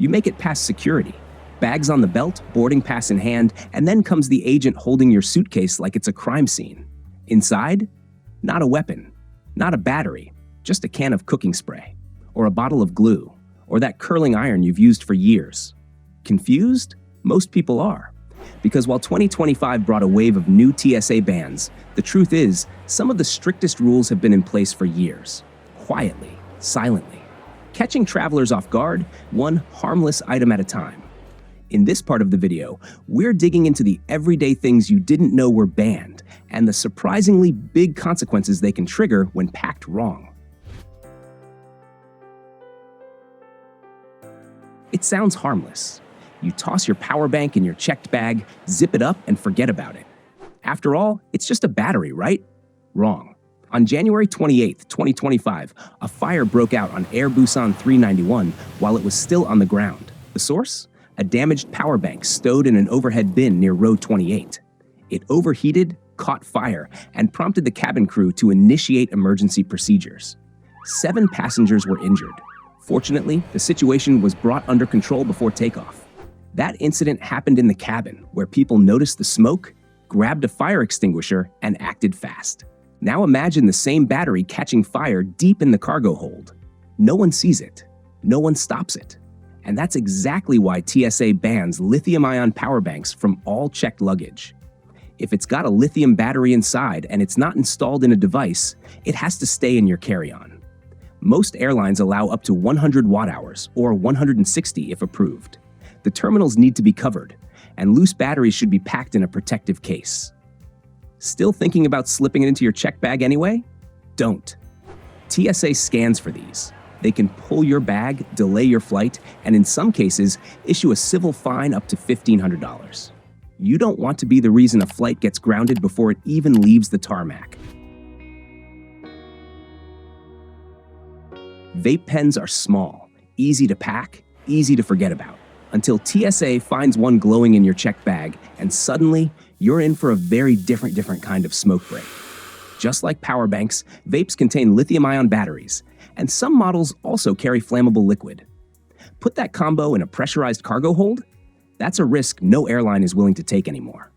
You make it past security. Bags on the belt, boarding pass in hand, and then comes the agent holding your suitcase like it's a crime scene. Inside? Not a weapon, not a battery, just a can of cooking spray, or a bottle of glue, or that curling iron you've used for years. Confused? Most people are. Because while 2025 brought a wave of new TSA bans, the truth is, some of the strictest rules have been in place for years. Quietly, silently. Catching travelers off guard, one harmless item at a time. In this part of the video, we're digging into the everyday things you didn't know were banned, and the surprisingly big consequences they can trigger when packed wrong. It sounds harmless. You toss your power bank in your checked bag, zip it up, and forget about it. After all, it's just a battery, right? Wrong. On January 28, 2025, a fire broke out on Air Busan 391 while it was still on the ground. The source? A damaged power bank stowed in an overhead bin near row 28. It overheated, caught fire, and prompted the cabin crew to initiate emergency procedures. 7 passengers were injured. Fortunately, the situation was brought under control before takeoff. That incident happened in the cabin, where people noticed the smoke, grabbed a fire extinguisher, and acted fast. Now imagine the same battery catching fire deep in the cargo hold. No one sees it. No one stops it. And that's exactly why TSA bans lithium-ion power banks from all checked luggage. If it's got a lithium battery inside and it's not installed in a device, it has to stay in your carry-on. Most airlines allow up to 100 watt-hours, or 160 if approved. The terminals need to be covered, and loose batteries should be packed in a protective case. Still thinking about slipping it into your check bag anyway? Don't. TSA scans for these. They can pull your bag, delay your flight, and in some cases, issue a civil fine up to $1,500. You don't want to be the reason a flight gets grounded before it even leaves the tarmac. Vape pens are small, easy to pack, easy to forget about, until TSA finds one glowing in your checked bag, and suddenly, you're in for a very different kind of smoke break. Just like power banks, vapes contain lithium-ion batteries, and some models also carry flammable liquid. Put that combo in a pressurized cargo hold? That's a risk no airline is willing to take anymore.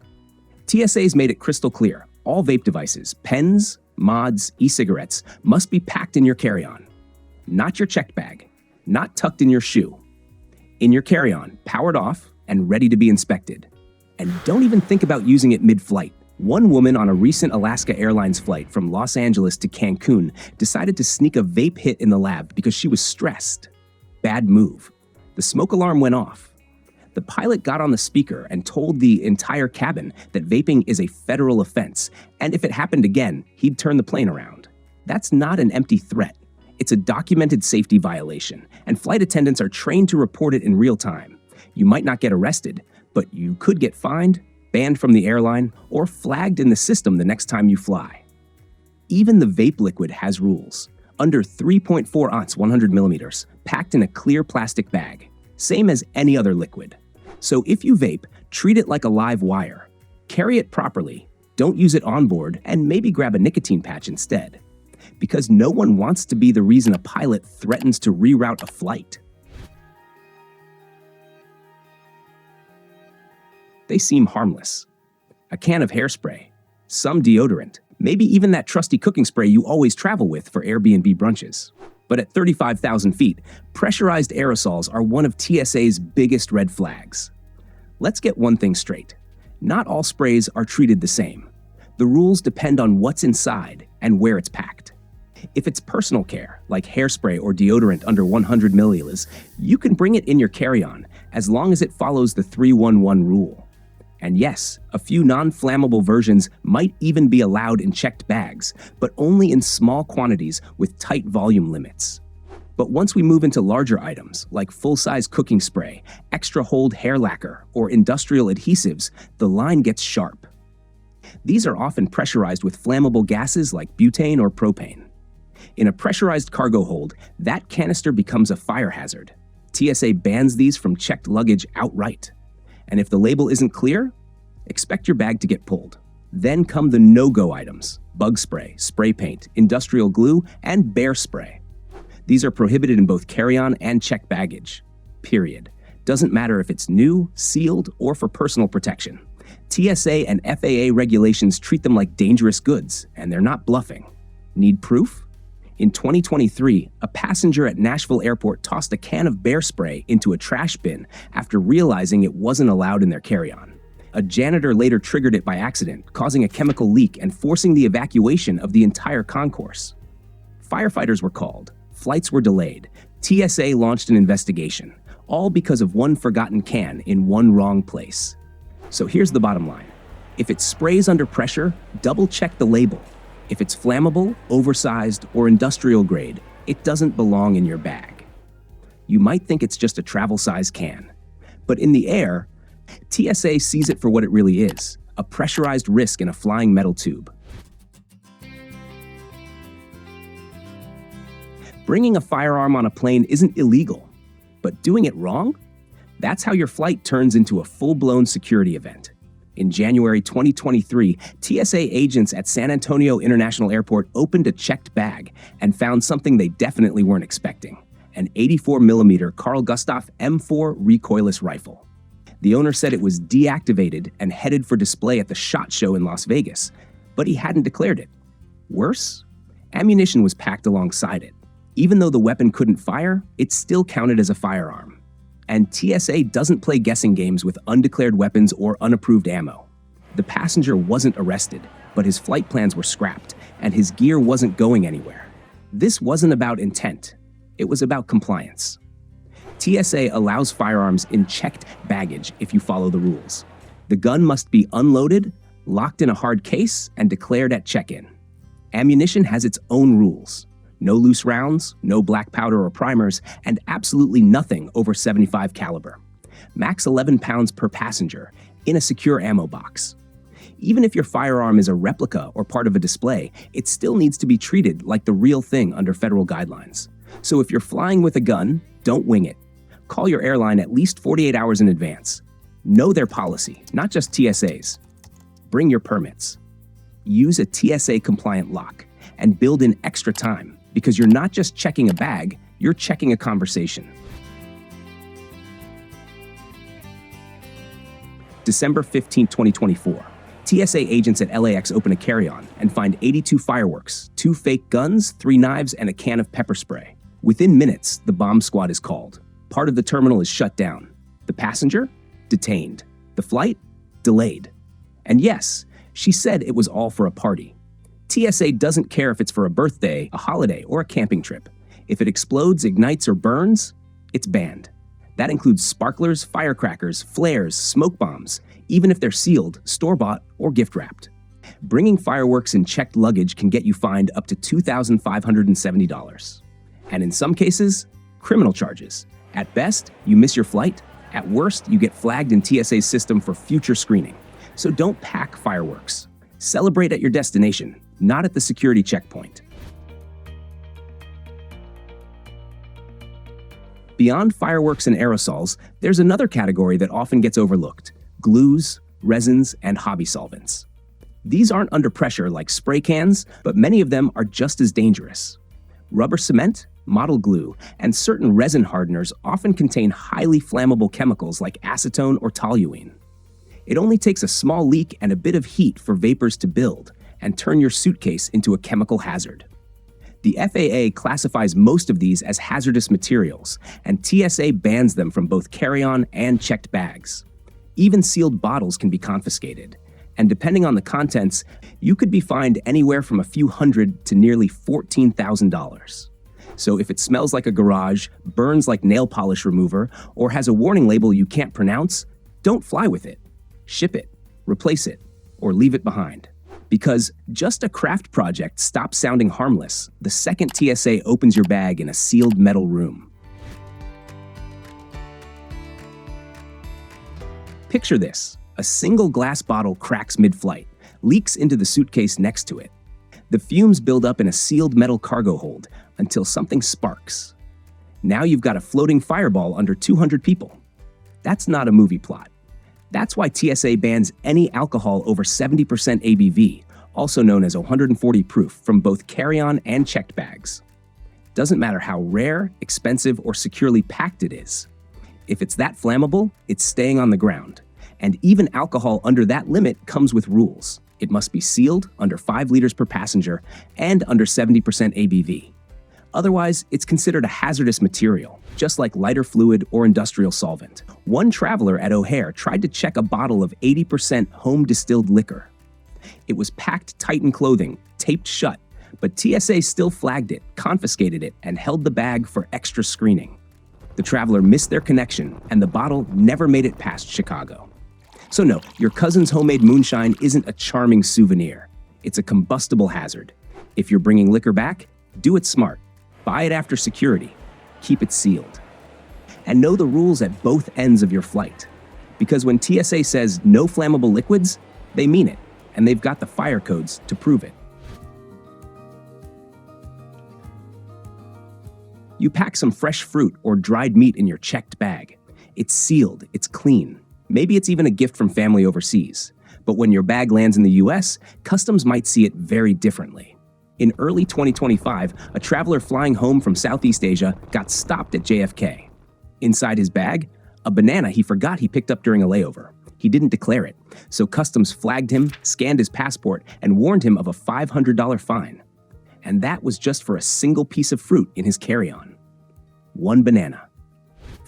TSA's made it crystal clear. All vape devices, pens, mods, e-cigarettes, must be packed in your carry-on. Not your checked bag, not tucked in your shoe. In your carry-on, powered off, and ready to be inspected. And don't even think about using it mid-flight. One woman on a recent Alaska Airlines flight from Los Angeles to Cancun decided to sneak a vape hit in the lab because she was stressed. Bad move. The smoke alarm went off. The pilot got on the speaker and told the entire cabin that vaping is a federal offense, and if it happened again, he'd turn the plane around. That's not an empty threat. It's a documented safety violation, and flight attendants are trained to report it in real time. You might not get arrested, but you could get fined, banned from the airline, or flagged in the system the next time you fly. Even the vape liquid has rules. Under 3.4 ounce 100 millimeters, packed in a clear plastic bag, same as any other liquid. So if you vape, treat it like a live wire. Carry it properly, don't use it on board, and maybe grab a nicotine patch instead. Because no one wants to be the reason a pilot threatens to reroute a flight. They seem harmless. A can of hairspray, some deodorant, maybe even that trusty cooking spray you always travel with for Airbnb brunches. But at 35,000 feet, pressurized aerosols are one of TSA's biggest red flags. Let's get one thing straight. Not all sprays are treated the same. The rules depend on what's inside and where it's packed. If it's personal care, like hairspray or deodorant under 100 milliliters, you can bring it in your carry-on, as long as it follows the 311 rule. And yes, a few non-flammable versions might even be allowed in checked bags, but only in small quantities with tight volume limits. But once we move into larger items, like full-size cooking spray, extra hold hair lacquer, or industrial adhesives, the line gets sharp. These are often pressurized with flammable gases like butane or propane. In a pressurized cargo hold, that canister becomes a fire hazard. TSA bans these from checked luggage outright. And if the label isn't clear, expect your bag to get pulled. Then come the no-go items: bug spray, spray paint, industrial glue, and bear spray. These are prohibited in both carry-on and checked baggage. Period. Doesn't matter if it's new, sealed, or for personal protection. TSA and FAA regulations treat them like dangerous goods, and they're not bluffing. Need proof? In 2023, a passenger at Nashville Airport tossed a can of bear spray into a trash bin after realizing it wasn't allowed in their carry-on. A janitor later triggered it by accident, causing a chemical leak and forcing the evacuation of the entire concourse. Firefighters were called, flights were delayed, TSA launched an investigation, all because of one forgotten can in one wrong place. So here's the bottom line. If it sprays under pressure, double-check the label. If it's flammable, oversized, or industrial grade, it doesn't belong in your bag. You might think it's just a travel-size can, but in the air, TSA sees it for what it really is, a pressurized risk in a flying metal tube. Bringing a firearm on a plane isn't illegal, but doing it wrong? That's how your flight turns into a full-blown security event. In January 2023, TSA agents at San Antonio International Airport opened a checked bag and found something they definitely weren't expecting, an 84mm Carl Gustaf M4 recoilless rifle. The owner said it was deactivated and headed for display at the SHOT Show in Las Vegas, but he hadn't declared it. Worse, ammunition was packed alongside it. Even though the weapon couldn't fire, it still counted as a firearm. And TSA doesn't play guessing games with undeclared weapons or unapproved ammo. The passenger wasn't arrested, but his flight plans were scrapped, and his gear wasn't going anywhere. This wasn't about intent. It was about compliance. TSA allows firearms in checked baggage if you follow the rules. The gun must be unloaded, locked in a hard case, and declared at check-in. Ammunition has its own rules. No loose rounds, no black powder or primers, and absolutely nothing over .75 caliber. Max 11 pounds per passenger in a secure ammo box. Even if your firearm is a replica or part of a display, it still needs to be treated like the real thing under federal guidelines. So if you're flying with a gun, don't wing it. Call your airline at least 48 hours in advance. Know their policy, not just TSA's. Bring your permits. Use a TSA-compliant lock and build in extra time, because you're not just checking a bag, you're checking a conversation. December 15, 2024. TSA agents at LAX open a carry-on and find 82 fireworks, 2 fake guns, 3 knives, and a can of pepper spray. Within minutes, the bomb squad is called. Part of the terminal is shut down. The passenger? Detained. The flight? Delayed. And yes, she said it was all for a party. TSA doesn't care if it's for a birthday, a holiday, or a camping trip. If it explodes, ignites, or burns, it's banned. That includes sparklers, firecrackers, flares, smoke bombs, even if they're sealed, store-bought, or gift-wrapped. Bringing fireworks in checked luggage can get you fined up to $2,570. And in some cases, criminal charges. At best, you miss your flight. At worst, you get flagged in TSA's system for future screening. So don't pack fireworks. Celebrate at your destination, not at the security checkpoint. Beyond fireworks and aerosols, there's another category that often gets overlooked: glues, resins, and hobby solvents. These aren't under pressure like spray cans, but many of them are just as dangerous. Rubber cement, model glue, and certain resin hardeners often contain highly flammable chemicals like acetone or toluene. It only takes a small leak and a bit of heat for vapors to build and turn your suitcase into a chemical hazard. The FAA classifies most of these as hazardous materials, and TSA bans them from both carry-on and checked bags. Even sealed bottles can be confiscated, and depending on the contents, you could be fined anywhere from a few hundred to nearly $14,000. So if it smells like a garage, burns like nail polish remover, or has a warning label you can't pronounce, don't fly with it. Ship it, replace it, or leave it behind. Because just a craft project stops sounding harmless the second TSA opens your bag in a sealed metal room. Picture this: a single glass bottle cracks mid-flight, leaks into the suitcase next to it. The fumes build up in a sealed metal cargo hold until something sparks. Now you've got a floating fireball under 200 people. That's not a movie plot. That's why TSA bans any alcohol over 70% ABV, also known as 140 proof, from both carry-on and checked bags. Doesn't matter how rare, expensive, or securely packed it is. If it's that flammable, it's staying on the ground. And even alcohol under that limit comes with rules. It must be sealed, under 5 liters per passenger, and under 70% ABV. Otherwise, it's considered a hazardous material, just like lighter fluid or industrial solvent. One traveler at O'Hare tried to check a bottle of 80% home-distilled liquor. It was packed tight in clothing, taped shut, but TSA still flagged it, confiscated it, and held the bag for extra screening. The traveler missed their connection, and the bottle never made it past Chicago. So no, your cousin's homemade moonshine isn't a charming souvenir. It's a combustible hazard. If you're bringing liquor back, do it smart. Buy it after security. Keep it sealed. And know the rules at both ends of your flight. Because when TSA says no flammable liquids, they mean it, and they've got the fire codes to prove it. You pack some fresh fruit or dried meat in your checked bag. It's sealed, it's clean. Maybe it's even a gift from family overseas. But when your bag lands in the US, customs might see it very differently. In early 2025, a traveler flying home from Southeast Asia got stopped at JFK. Inside his bag, a banana he forgot he picked up during a layover. He didn't declare it, so customs flagged him, scanned his passport, and warned him of a $500 fine. And that was just for a single piece of fruit in his carry-on. One banana.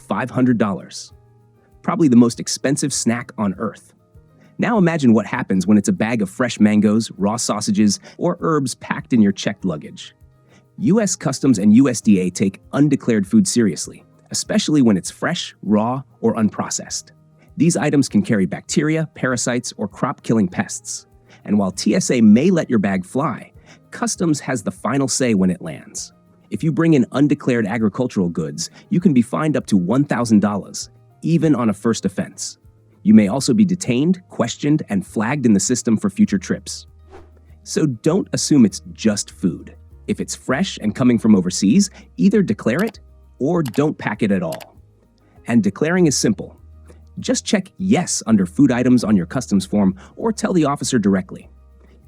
$500. Probably the most expensive snack on Earth. Now imagine what happens when it's a bag of fresh mangoes, raw sausages, or herbs packed in your checked luggage. US Customs and USDA take undeclared food seriously, especially when it's fresh, raw, or unprocessed. These items can carry bacteria, parasites, or crop-killing pests. And while TSA may let your bag fly, Customs has the final say when it lands. If you bring in undeclared agricultural goods, you can be fined up to $1,000, even on a first offense. You may also be detained, questioned, and flagged in the system for future trips. So don't assume it's just food. If it's fresh and coming from overseas, either declare it or don't pack it at all. And declaring is simple. Just check yes under food items on your customs form or tell the officer directly.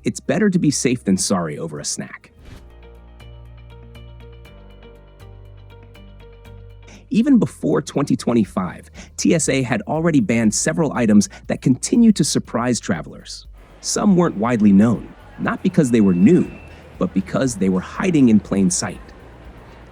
It's better to be safe than sorry over a snack. Even before 2025, TSA had already banned several items that continue to surprise travelers. Some weren't widely known, not because they were new, but because they were hiding in plain sight.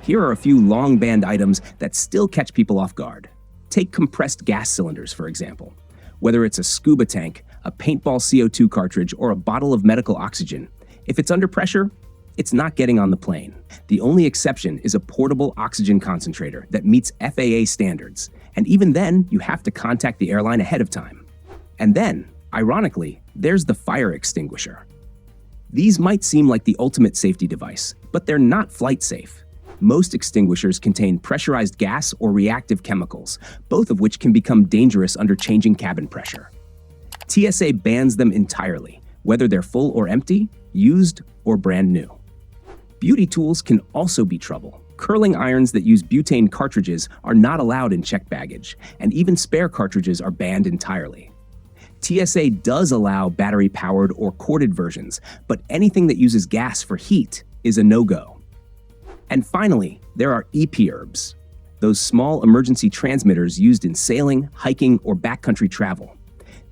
Here are a few long-banned items that still catch people off guard. Take compressed gas cylinders, for example. Whether it's a scuba tank, a paintball CO2 cartridge, or a bottle of medical oxygen, if it's under pressure, it's not getting on the plane. The only exception is a portable oxygen concentrator that meets FAA standards, and even then, you have to contact the airline ahead of time. And then, ironically, there's the fire extinguisher. These might seem like the ultimate safety device, but they're not flight safe. Most extinguishers contain pressurized gas or reactive chemicals, both of which can become dangerous under changing cabin pressure. TSA bans them entirely, whether they're full or empty, used or brand new. Beauty tools can also be trouble. Curling irons that use butane cartridges are not allowed in checked baggage, and even spare cartridges are banned entirely. TSA does allow battery-powered or corded versions, but anything that uses gas for heat is a no-go. And finally, there are EP-herbs, those small emergency transmitters used in sailing, hiking, or backcountry travel.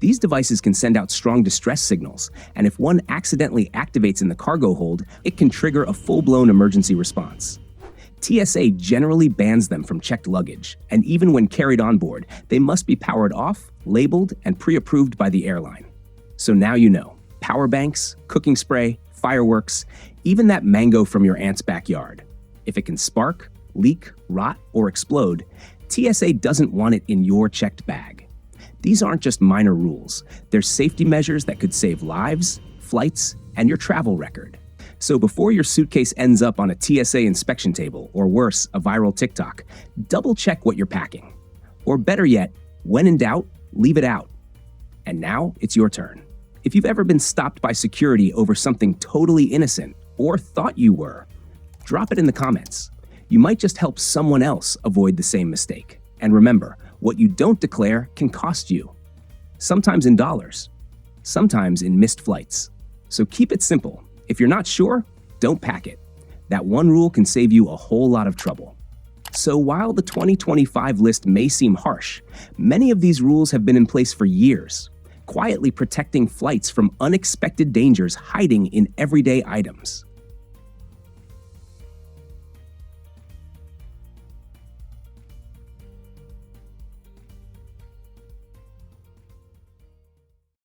These devices can send out strong distress signals, and if one accidentally activates in the cargo hold, it can trigger a full-blown emergency response. TSA generally bans them from checked luggage, and even when carried on board, they must be powered off, labeled, and pre-approved by the airline. So now you know. Power banks, cooking spray, fireworks, even that mango from your aunt's backyard. If it can spark, leak, rot, or explode, TSA doesn't want it in your checked bag. These aren't just minor rules. They're safety measures that could save lives, flights, and your travel record. So before your suitcase ends up on a TSA inspection table, or worse, a viral TikTok, double check what you're packing. Or better yet, when in doubt, leave it out. And now it's your turn. If you've ever been stopped by security over something totally innocent, or thought you were, drop it in the comments. You might just help someone else avoid the same mistake. And remember, what you don't declare can cost you. Sometimes in dollars, sometimes in missed flights. So keep it simple. If you're not sure, don't pack it. That one rule can save you a whole lot of trouble. So while the 2025 list may seem harsh, many of these rules have been in place for years, quietly protecting flights from unexpected dangers hiding in everyday items.